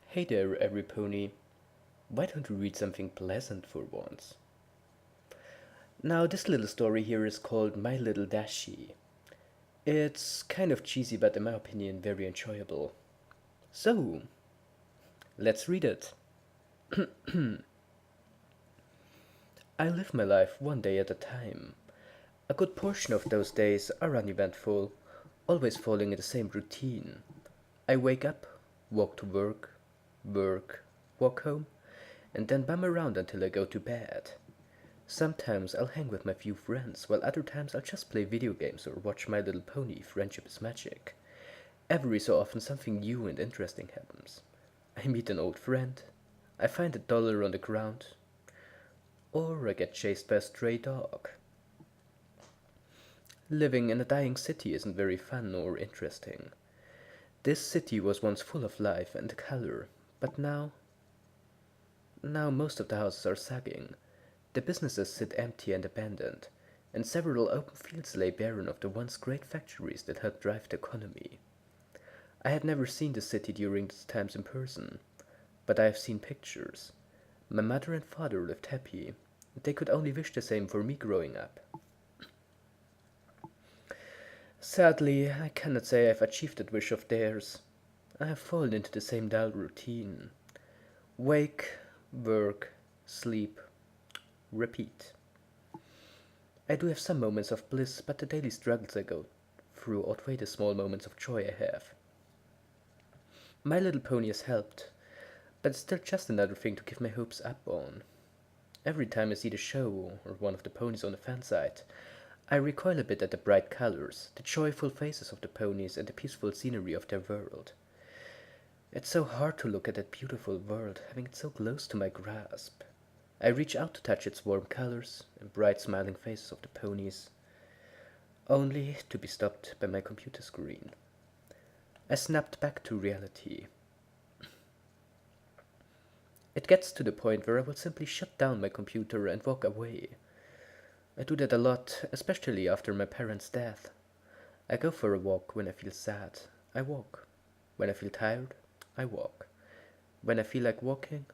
Hey there, every pony. Why don't we read something pleasant for once? Now, this little story here is called My Little Dashie. It's kind of cheesy, but in my opinion, very enjoyable. So, let's read it. I live my life one day at a time. A good portion of those days are uneventful, always following the same routine. I wake up, walk to work, walk home, and then bum around until I go to bed. Sometimes I'll hang with my few friends, while other times I'll just play video games or watch My Little Pony Friendship is Magic. Every so often something new and interesting happens. I meet an old friend, I find $1 on the ground, or I get chased by a stray dog. Living in a dying city isn't very fun or interesting. This city was once full of life and color, but now most of the houses are sagging. The businesses sit empty and abandoned, and several open fields lay barren of the once great factories that helped drive the economy. I had never seen the city during these times in person, but I have seen pictures. My mother and father lived happy. They could only wish the same for me growing up. Sadly, I cannot say I've achieved that wish of theirs. I have fallen into the same dull routine. Wake, work, sleep, repeat. I do have some moments of bliss, but the daily struggles I go through outweigh the small moments of joy I have. My Little Pony has helped, but it's still just another thing to give my hopes up on. Every time I see the show or one of the ponies on the fan site, I recoil a bit at the bright colors, the joyful faces of the ponies, and the peaceful scenery of their world. It's so hard to look at that beautiful world, having it so close to my grasp. I reach out to touch its warm colors and bright smiling faces of the ponies, only to be stopped by my computer screen. I snapped back to reality. It gets to the point where I will simply shut down my computer and walk away. I do that a lot, especially after my parents' death. I go for a walk when I feel sad. I walk. When I feel tired, I walk. When I feel like walking,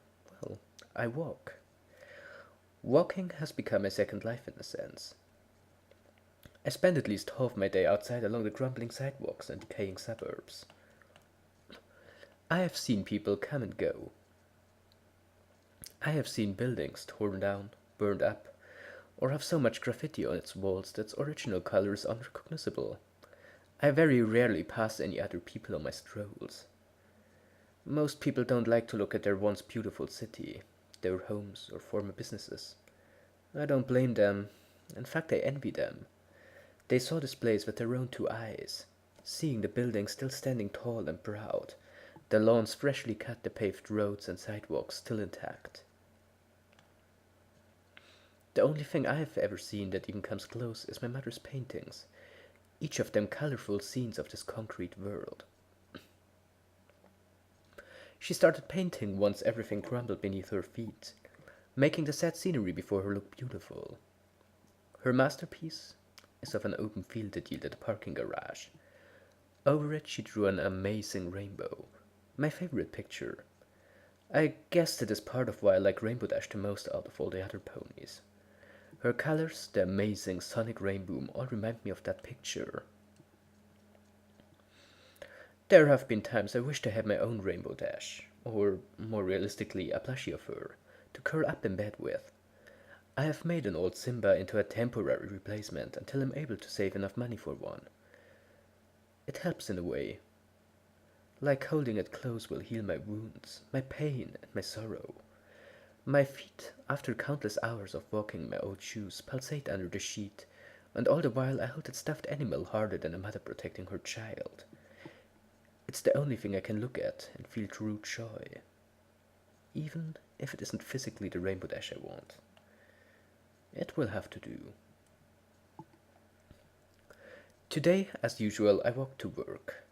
well, I walk. Walking has become my second life in a sense. I spend at least half my day outside along the crumbling sidewalks and decaying suburbs. I have seen people come and go. I have seen buildings torn down, burned up, or have so much graffiti on its walls that its original color is unrecognizable. I very rarely pass any other people on my strolls. Most people don't like to look at their once beautiful city, their homes or former businesses. I don't blame them. In fact, I envy them. They saw this place with their own two eyes, seeing the buildings still standing tall and proud, the lawns freshly cut, the paved roads and sidewalks still intact. The only thing I have ever seen that even comes close is my mother's paintings, each of them colorful scenes of this concrete world. She started painting once everything crumbled beneath her feet, making the sad scenery before her look beautiful. Her masterpiece is of an open field that yielded a parking garage. Over it she drew an amazing rainbow, my favorite picture. I guess that is part of why I like Rainbow Dash the most out of all the other ponies. Her colors, the amazing sonic rainbow, all remind me of that picture. There have been times I wished I had my own Rainbow Dash, or more realistically, a plushie of her, to curl up in bed with. I have made an old Simba into a temporary replacement until I'm able to save enough money for one. It helps in a way. Like holding it close will heal my wounds, my pain, and my sorrow. My feet, after countless hours of walking in my old shoes, pulsate under the sheet, and all the while I hold that stuffed animal harder than a mother protecting her child. It's the only thing I can look at and feel true joy, even if it isn't physically the Rainbow Dash I want. It will have to do. Today, as usual, I walked to work.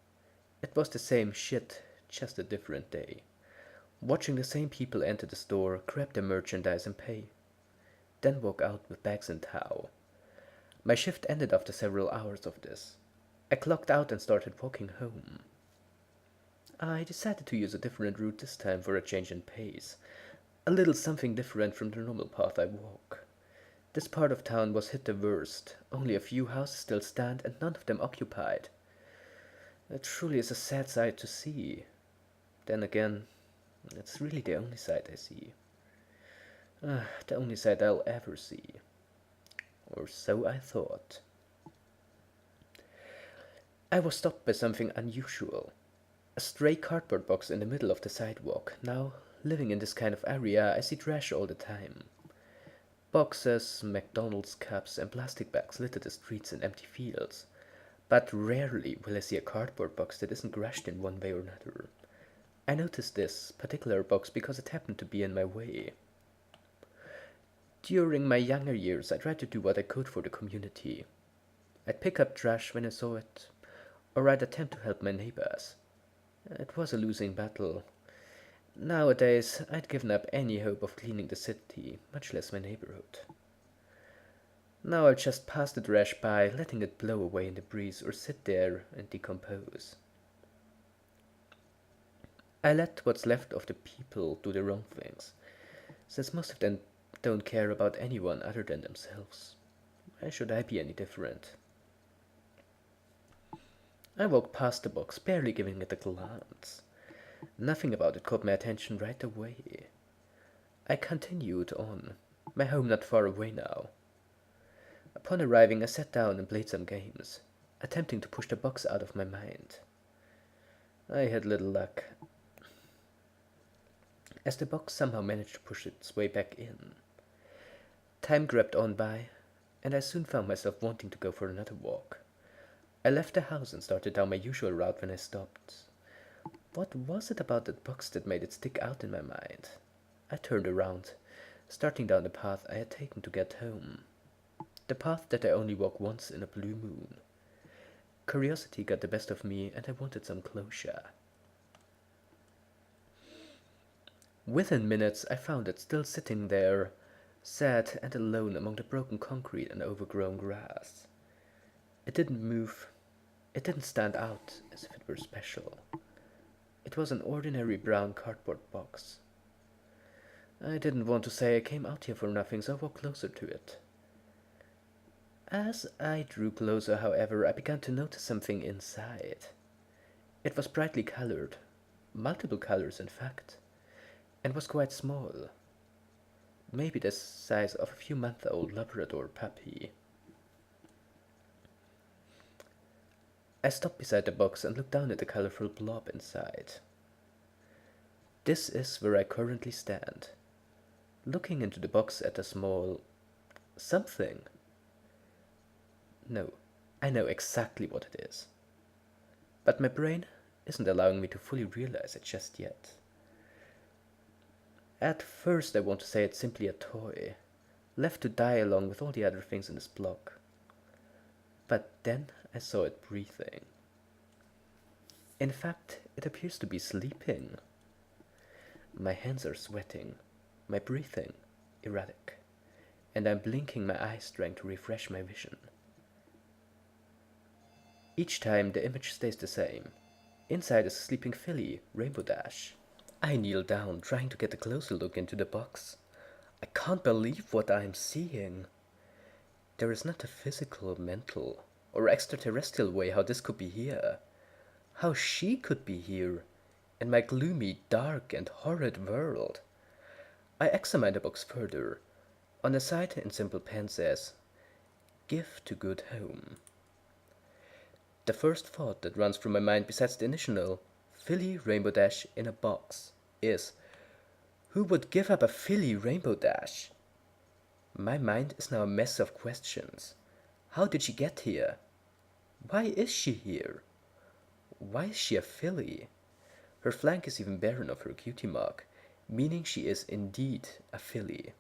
It was the same shit, just a different day. Watching the same people enter the store, grab their merchandise and pay, then walk out with bags and towel. My shift ended after several hours of this. I clocked out and started walking home. I decided to use a different route this time for a change in pace. A little something different from the normal path I walk. This part of town was hit the worst. Only a few houses still stand and none of them occupied. It truly is a sad sight to see. Then again, it's really the only sight I see. The only sight I'll ever see. Or so I thought. I was stopped by something unusual. A stray cardboard box in the middle of the sidewalk. Now, living in this kind of area, I see trash all the time. Boxes, McDonald's cups, and plastic bags litter the streets and empty fields. But rarely will I see a cardboard box that isn't crushed in one way or another. I noticed this particular box because it happened to be in my way. During my younger years, I tried to do what I could for the community. I'd pick up trash when I saw it, or I'd attempt to help my neighbors. It was a losing battle. Nowadays, I'd given up any hope of cleaning the city, much less my neighborhood. Now I'll just pass the trash by, letting it blow away in the breeze or sit there and decompose. I let what's left of the people do the wrong things, since most of them don't care about anyone other than themselves. Why should I be any different? I walked past the box, barely giving it a glance. Nothing about it caught my attention right away. I continued on, my home not far away now. Upon arriving, I sat down and played some games, attempting to push the box out of my mind. I had little luck, as the box somehow managed to push its way back in. Time crept on by, and I soon found myself wanting to go for another walk. I left the house and started down my usual route when I stopped. What was it about that box that made it stick out in my mind? I turned around, starting down the path I had taken to get home. The path that I only walk once in a blue moon. Curiosity got the best of me and I wanted some closure. Within minutes I found it still sitting there, sad and alone among the broken concrete and overgrown grass. It didn't move. It didn't stand out as if it were special. It was an ordinary brown cardboard box. I didn't want to say I came out here for nothing, so I walked closer to it. As I drew closer, however, I began to notice something inside. It was brightly colored, multiple colors in fact, and was quite small. Maybe the size of a few-month-old Labrador puppy. I stopped beside the box and looked down at the colorful blob inside. This is where I currently stand, looking into the box at a small something. No, I know exactly what it is. But my brain isn't allowing me to fully realize it just yet. At first I want to say it's simply a toy, left to die along with all the other things in this block. But then I saw it breathing. In fact, it appears to be sleeping. My hands are sweating, my breathing erratic, and I'm blinking my eyes trying to refresh my vision. Each time the image stays the same. Inside is a sleeping filly, Rainbow Dash. I kneel down, trying to get a closer look into the box. I can't believe what I'm seeing. There is not a physical, mental, or extraterrestrial way how this could be here. How she could be here, in my gloomy, dark, and horrid world. I examine the box further. On the side, in simple pen says, "Give to good home." The first thought that runs through my mind besides the initial, filly Rainbow Dash in a box, is, who would give up a filly Rainbow Dash? My mind is now a mess of questions. How did she get here? Why is she here? Why is she a filly? Her flank is even barren of her cutie mark, meaning she is indeed a filly.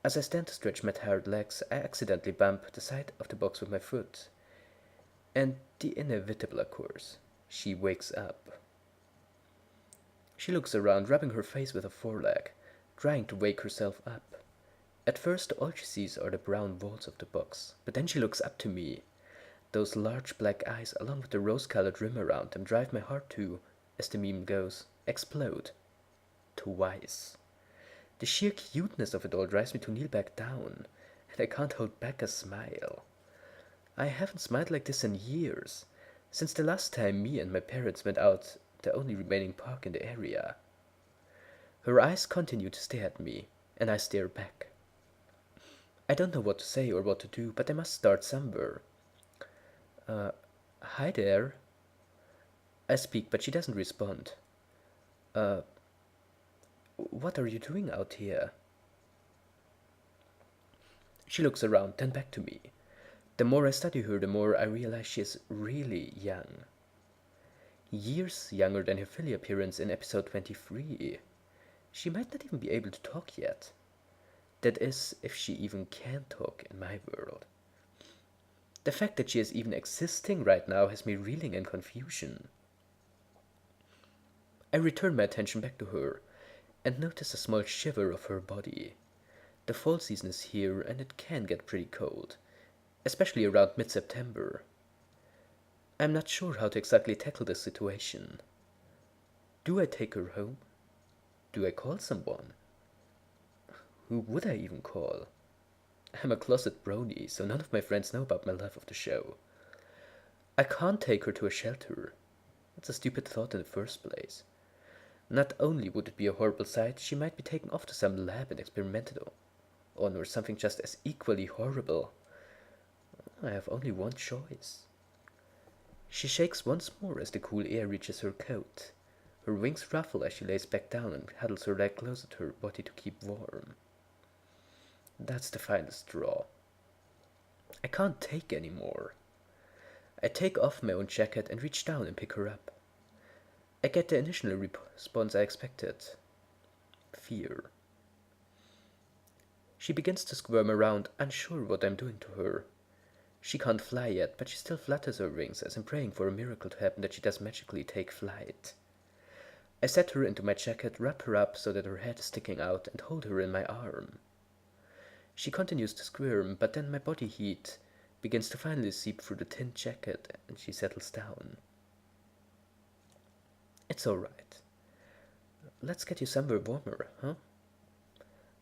As I stand to stretch my tired legs, I accidentally bump the side of the box with my foot. And the inevitable occurs. She wakes up. She looks around, rubbing her face with a foreleg, trying to wake herself up. At first, all she sees are the brown walls of the box, but then she looks up to me. Those large black eyes, along with the rose-colored rim around them, drive my heart to as the meme goes, explode. Twice. The sheer cuteness of it all drives me to kneel back down, and I can't hold back a smile. I haven't smiled like this in years, since the last time me and my parents went out the only remaining park in the area. Her eyes continue to stare at me, and I stare back. I don't know what to say or what to do, but I must start somewhere. Hi there. I speak, but she doesn't respond. Uh, what are you doing out here? She looks around, then back to me. The more I study her, the more I realize she is really young. Years younger than her filly appearance in episode 23. She might not even be able to talk yet. That is, if she even can talk in my world. The fact that she is even existing right now has me reeling in confusion. I return my attention back to her, and notice a small shiver of her body. The fall season is here, and it can get pretty cold, especially around mid-September. I'm not sure how to exactly tackle this situation. Do I take her home? Do I call someone? Who would I even call? I'm a closet brony, so none of my friends know about my love of the show. I can't take her to a shelter. That's a stupid thought in the first place. Not only would it be a horrible sight, she might be taken off to some lab and experimented on, or something just as equally horrible. I have only one choice. She shakes once more as the cool air reaches her coat. Her wings ruffle as she lays back down and huddles her leg closer to her body to keep warm. That's the final straw. I can't take any more. I take off my own jacket and reach down and pick her up. I get the initial response I expected. Fear. She begins to squirm around, unsure what I'm doing to her. She can't fly yet, but she still flutters her wings as I'm praying for a miracle to happen that she does magically take flight. I set her into my jacket, wrap her up so that her head is sticking out, and hold her in my arm. She continues to squirm, but then my body heat begins to finally seep through the thin jacket, and she settles down. It's alright. Let's get you somewhere warmer, huh?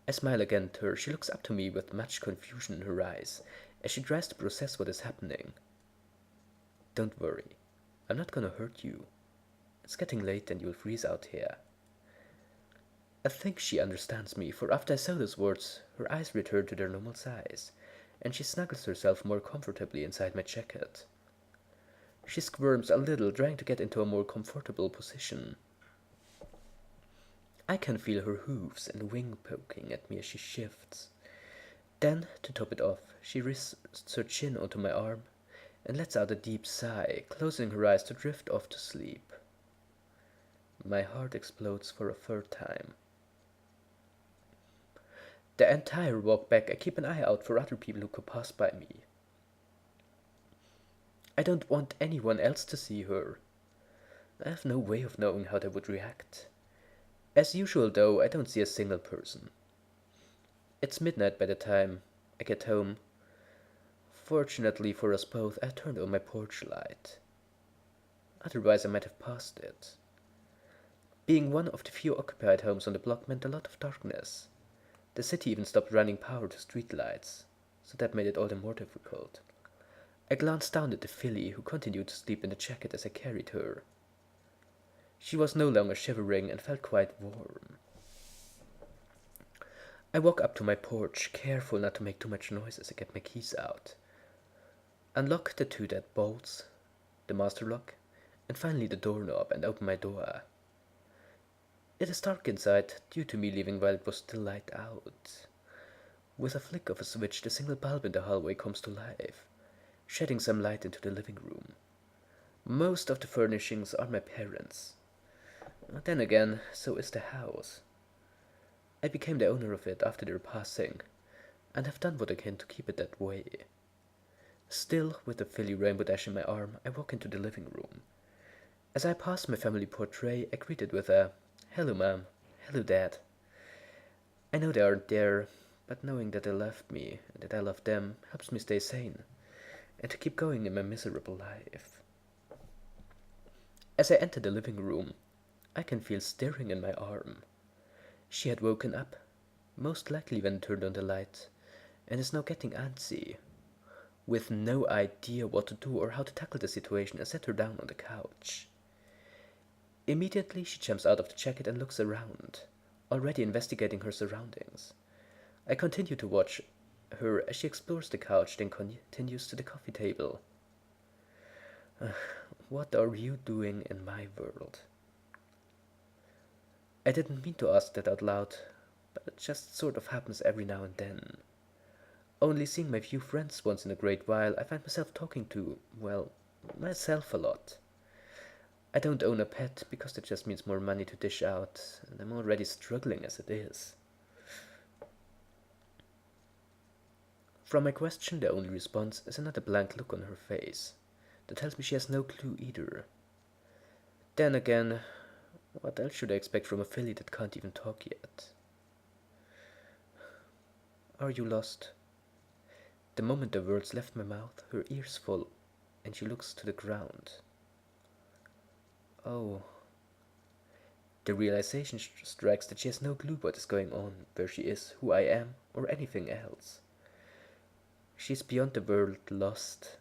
I smile again at her. She looks up to me with much confusion in her eyes, as she tries to process what is happening. Don't worry. I'm not gonna hurt you. It's getting late and you'll freeze out here. I think she understands me, for after I say those words, her eyes return to their normal size, and she snuggles herself more comfortably inside my jacket. She squirms a little, trying to get into a more comfortable position. I can feel her hooves and wing poking at me as she shifts. Then, to top it off, she rests her chin onto my arm and lets out a deep sigh, closing her eyes to drift off to sleep. My heart explodes for a third time. The entire walk back, I keep an eye out for other people who could pass by me. I don't want anyone else to see her. I have no way of knowing how they would react. As usual, though, I don't see a single person. It's midnight by the time I get home. Fortunately for us both, I turned on my porch light. Otherwise, I might have passed it. Being one of the few occupied homes on the block meant a lot of darkness. The city even stopped running power to street lights, so that made it all the more difficult. I glanced down at the filly, who continued to sleep in the jacket as I carried her. She was no longer shivering and felt quite warm. I walk up to my porch, careful not to make too much noise as I get my keys out. Unlock the two dead bolts, the master lock, and finally the doorknob, and open my door. It is dark inside, due to me leaving while it was still light out. With a flick of a switch, the single bulb in the hallway comes to life, shedding some light into the living room. Most of the furnishings are my parents'. Then again, so is the house. I became the owner of it after their passing, and have done what I can to keep it that way. Still, with the filly Rainbow Dash in my arm, I walk into the living room. As I pass my family portrait, I greet it with a, "Hello, Mom. Hello, Dad." I know they aren't there, but knowing that they loved me and that I love them helps me stay sane and to keep going in my miserable life. As I enter the living room, I can feel stirring in my arm. She had woken up, most likely when I turned on the light, and is now getting antsy. With no idea what to do or how to tackle the situation, I set her down on the couch. Immediately she jumps out of the jacket and looks around, already investigating her surroundings. I continue to watch her as she explores the couch, then continues to the coffee table. What are you doing in my world? I didn't mean to ask that out loud, but it just sort of happens every now and then. Only seeing my few friends once in a great while, I find myself talking to, well, myself a lot. I don't own a pet because that just means more money to dish out, and I'm already struggling as it is. From my question, the only response is another blank look on her face. That tells me she has no clue either. Then again, what else should I expect from a filly that can't even talk yet? Are you lost? The moment the words left my mouth, her ears full, and she looks to the ground. Oh. The realization strikes that she has no clue what is going on, where she is, who I am, or anything else. She is beyond the world lost.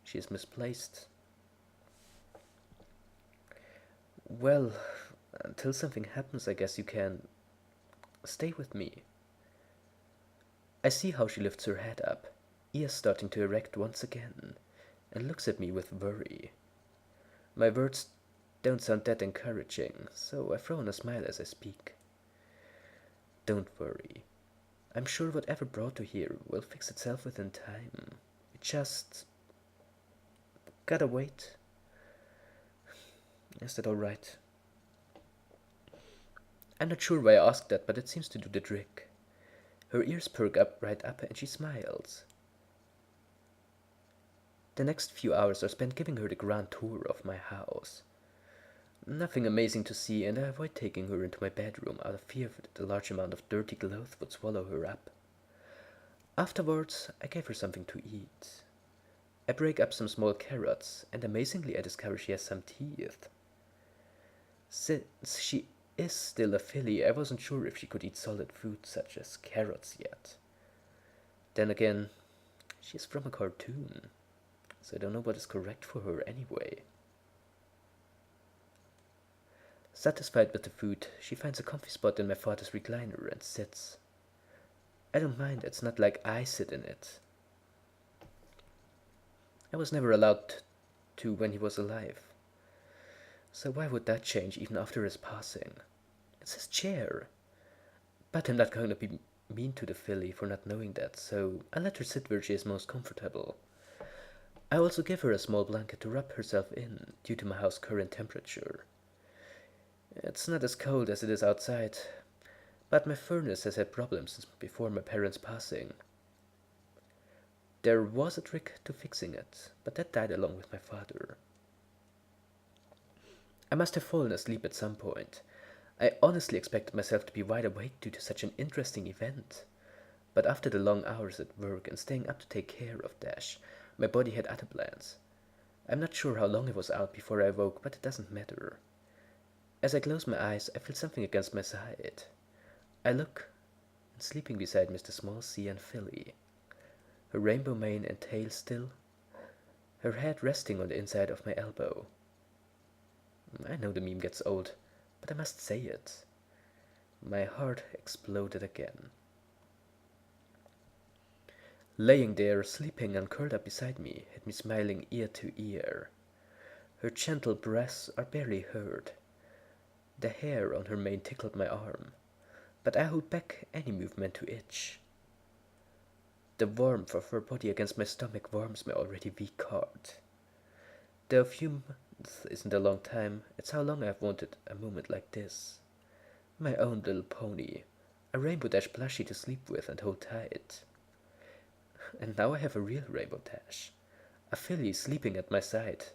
She is misplaced. Well, until something happens, I guess you can stay with me. I see how she lifts her head up, ears starting to erect once again, and looks at me with worry. My words don't sound that encouraging, so I throw in a smile as I speak. Don't worry. I'm sure whatever brought you here will fix itself within time. It just gotta wait. Is that alright? I'm not sure why I asked that, but it seems to do the trick. Her ears perk up right up and she smiles. The next few hours are spent giving her the grand tour of my house. Nothing amazing to see, and I avoid taking her into my bedroom out of fear that the large amount of dirty clothes would swallow her up. Afterwards, I gave her something to eat. I break up some small carrots, and amazingly I discover she has some teeth. Since she is still a filly, I wasn't sure if she could eat solid food such as carrots yet. Then again, she is from a cartoon, so I don't know what is correct for her anyway. Satisfied with the food, she finds a comfy spot in my father's recliner and sits. I don't mind, it's not like I sit in it. I was never allowed to when he was alive. So why would that change even after his passing? It's his chair. But I'm not going to be mean to the filly for not knowing that, so I let her sit where she is most comfortable. I also give her a small blanket to wrap herself in due to my house's current temperature. It's not as cold as it is outside, but my furnace has had problems since before my parents' passing. There was a trick to fixing it, but that died along with my father. I must have fallen asleep at some point. I honestly expected myself to be wide awake due to such an interesting event. But after the long hours at work and staying up to take care of Dash, my body had other plans. I'm not sure how long I was out before I awoke, but it doesn't matter. As I close my eyes, I feel something against my side. I look, and sleeping beside Mr. Small Sea and Filly, her rainbow mane and tail still, her head resting on the inside of my elbow. I know the meme gets old, but I must say it. My heart exploded again. Laying there, sleeping and curled up beside me, had me smiling ear to ear. Her gentle breaths are barely heard. The hair on her mane tickled my arm, but I hold back any movement to itch. The warmth of her body against my stomach warms my already weak heart. Though a few months isn't a long time, it's how long I've wanted a moment like this. My own little pony, a Rainbow Dash plushie to sleep with and hold tight. And now I have a real Rainbow Dash, a filly sleeping at my side,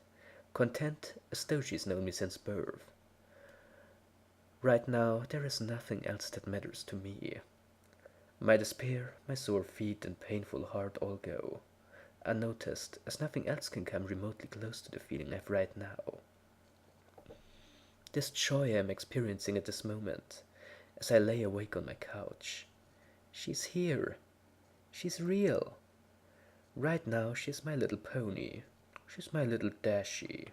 content as though she's known me since birth. Right now, there is nothing else that matters to me. My despair, my sore feet, and painful heart all go, unnoticed, as nothing else can come remotely close to the feeling I have right now. this joy I'm experiencing at this moment, as I lay awake on my couch. She's here. She's real. Right now she's my little pony. She's my little Dashie.